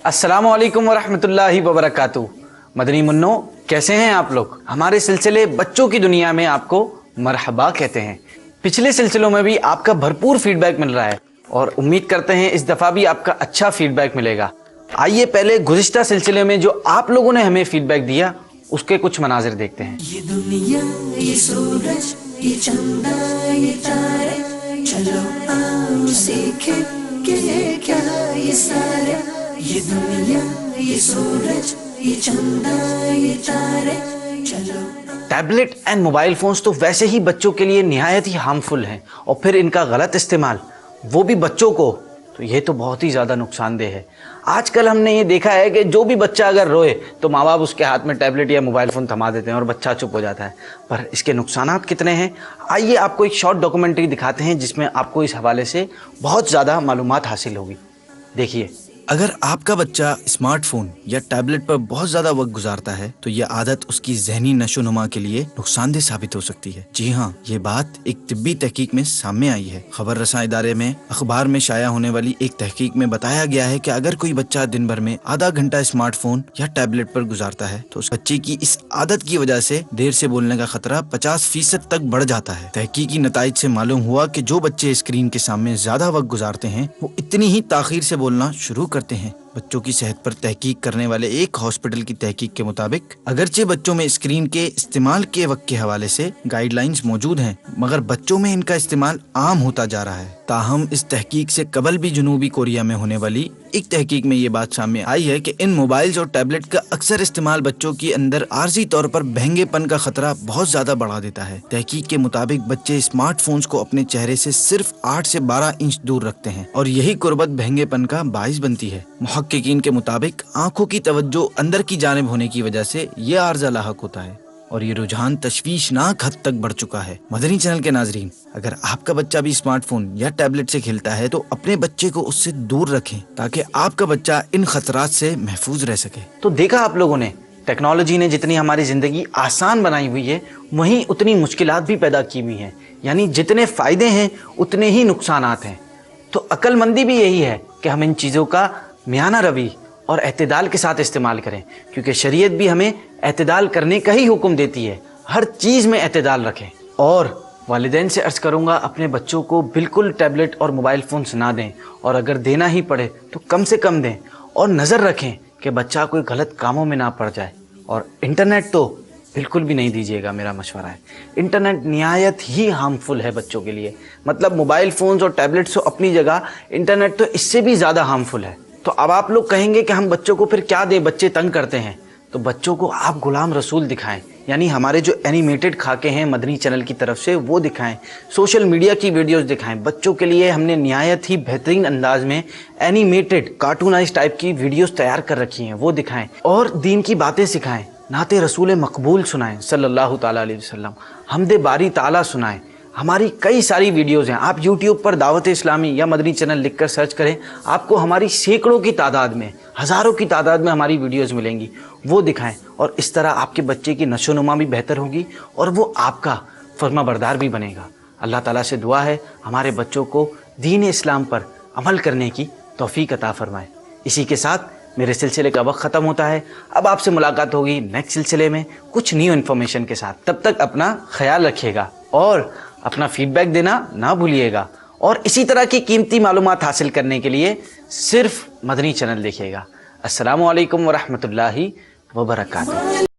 السلام علیکم ورحمۃ اللہ وبرکاتہ۔ مدنی منو، کیسے ہیں آپ لوگ؟ ہمارے سلسلے بچوں کی دنیا میں آپ کو مرحبا کہتے ہیں۔ پچھلے سلسلوں میں بھی آپ کا بھرپور فیڈ بیک مل رہا ہے اور امید کرتے ہیں اس دفعہ بھی آپ کا اچھا فیڈ بیک ملے گا۔ آئیے پہلے گزشتہ سلسلے میں جو آپ لوگوں نے ہمیں فیڈ بیک دیا اس کے کچھ مناظر دیکھتے ہیں۔ یہ دنیا، یہ سورج، یہ چندہ، یہ تارے، چلو آؤ سیکھیں کہ یہ کیا یہ سارے۔ یہ دنیا، یہ سورج، یہ چندہ، یہ تارے، چلو۔ ٹیبلٹ اینڈ موبائل فونز تو ویسے ہی بچوں کے لیے نہایت ہی ہارمفل ہیں، اور پھر ان کا غلط استعمال وہ بھی بچوں کو، تو یہ تو بہت ہی زیادہ نقصان دہ ہے۔ آج کل ہم نے یہ دیکھا ہے کہ جو بھی بچہ اگر روئے تو ماں باپ اس کے ہاتھ میں ٹیبلٹ یا موبائل فون تھما دیتے ہیں اور بچہ چپ ہو جاتا ہے۔ پر اس کے نقصانات کتنے ہیں، آئیے آپ کو ایک شارٹ ڈاکومنٹری دکھاتے ہیں جس میں آپ کو اس حوالے سے بہت زیادہ معلومات حاصل ہوگی۔ دیکھیے۔ اگر آپ کا بچہ اسمارٹ فون یا ٹیبلٹ پر بہت زیادہ وقت گزارتا ہے تو یہ عادت اس کی ذہنی نشو و نما کے لیے نقصان دہ ثابت ہو سکتی ہے۔ جی ہاں، یہ بات ایک طبی تحقیق میں سامنے آئی ہے۔ خبر رساں ادارے میں اخبار میں شائع ہونے والی ایک تحقیق میں بتایا گیا ہے کہ اگر کوئی بچہ دن بھر میں آدھا گھنٹہ اسمارٹ فون یا ٹیبلٹ پر گزارتا ہے تو اس بچے کی اس عادت کی وجہ سے دیر سے بولنے کا خطرہ 50% تک بڑھ جاتا ہے۔ تحقیقی نتائج سے معلوم ہوا کہ جو بچے اسکرین کے سامنے زیادہ وقت گزارتے ہیں وہ اتنی ہی تاخیر سے بولنا شروع کرتے ہیں۔ بچوں کی صحت پر تحقیق کرنے والے ایک ہاسپٹل کی تحقیق کے مطابق اگرچہ بچوں میں اسکرین کے استعمال کے وقت کے حوالے سے گائیڈ لائنز موجود ہیں، مگر بچوں میں ان کا استعمال عام ہوتا جا رہا ہے۔ تاہم اس تحقیق سے قبل بھی جنوبی کوریا میں ہونے والی ایک تحقیق میں یہ بات سامنے آئی ہے کہ ان موبائلز اور ٹیبلٹ کا اکثر استعمال بچوں کے اندر عارضی طور پر بہنگے پن کا خطرہ بہت زیادہ بڑھا دیتا ہے۔ تحقیق کے مطابق بچے اسمارٹ فونز کو اپنے چہرے سے صرف 8 سے 12 انچ دور رکھتے ہیں اور یہی قربت بہنگے پن کا باعث بنتی ہے۔ محققین کے مطابق آنکھوں کی توجہ اندر کی جانب ہونے کی وجہ سے یہ عارضہ لاحق ہوتا ہے اور یہ رجحان تشویشناک حد تک بڑھ چکا ہے۔ مدنی چینل کے ناظرین، اگر آپ کا بچہ بھی اسمارٹ فون یا ٹیبلٹ سے کھیلتا ہے تو اپنے بچے کو اس سے دور رکھیں تاکہ آپ کا بچہ ان خطرات سے محفوظ رہ سکے۔ تو دیکھا آپ لوگوں نے، ٹیکنالوجی نے جتنی ہماری زندگی آسان بنائی ہوئی ہے وہیں اتنی مشکلات بھی پیدا کی ہوئی ہیں، یعنی جتنے فائدے ہیں اتنے ہی نقصانات ہیں۔ تو عقل مندی بھی یہی ہے کہ ہم ان چیزوں کا میانہ روی اور اعتدال کے ساتھ استعمال کریں، کیونکہ شریعت بھی ہمیں اعتدال کرنے کا ہی حکم دیتی ہے۔ ہر چیز میں اعتدال رکھیں، اور والدین سے عرض کروں گا اپنے بچوں کو بالکل ٹیبلٹ اور موبائل فونز نہ دیں، اور اگر دینا ہی پڑے تو کم سے کم دیں، اور نظر رکھیں کہ بچہ کوئی غلط کاموں میں نہ پڑ جائے۔ اور انٹرنیٹ تو بالکل بھی نہیں دیجیے گا، میرا مشورہ ہے۔ انٹرنیٹ نہایت ہی ہارمفل ہے بچوں کے لیے، مطلب موبائل فونز اور ٹیبلٹس تو اپنی جگہ، انٹرنیٹ تو اس سے بھی زیادہ ہارمفل ہے۔ تو اب آپ لوگ کہیں گے کہ ہم بچوں کو پھر کیا دیں، بچے تنگ کرتے ہیں، تو بچوں کو آپ غلام رسول دکھائیں، یعنی ہمارے جو اینیمیٹڈ خاکے ہیں مدنی چینل کی طرف سے وہ دکھائیں، سوشل میڈیا کی ویڈیوز دکھائیں۔ بچوں کے لیے ہم نے نہایت ہی بہترین انداز میں اینیمیٹڈ کارٹونائز ٹائپ کی ویڈیوز تیار کر رکھی ہیں، وہ دکھائیں، اور دین کی باتیں سکھائیں، نعت رسول مقبول سنائیں صلی اللہ تعال علیہ وسلم، حمد باری تعالی سنائیں۔ ہماری کئی ساری ویڈیوز ہیں، آپ یوٹیوب پر دعوت اسلامی یا مدنی چینل لکھ کر سرچ کریں، آپ کو ہماری سینکڑوں کی تعداد میں، ہزاروں کی تعداد میں ہماری ویڈیوز ملیں گی، وہ دکھائیں، اور اس طرح آپ کے بچے کی نشو و نما بھی بہتر ہوگی اور وہ آپ کا فرما بردار بھی بنے گا۔ اللہ تعالیٰ سے دعا ہے ہمارے بچوں کو دین اسلام پر عمل کرنے کی توفیق عطا فرمائے۔ اسی کے ساتھ میرے سلسلے کا وقت ختم ہوتا ہے، اب آپ سے ملاقات ہوگی نیکسٹ سلسلے میں کچھ نیو انفارمیشن کے ساتھ۔ تب تک اپنا خیال رکھیے گا اور اپنا فیڈ بیک دینا نہ بھولیے گا، اور اسی طرح کی قیمتی معلومات حاصل کرنے کے لیے صرف مدنی چینل دیکھیے گا۔ السلام علیکم ورحمۃ اللہ وبرکاتہ۔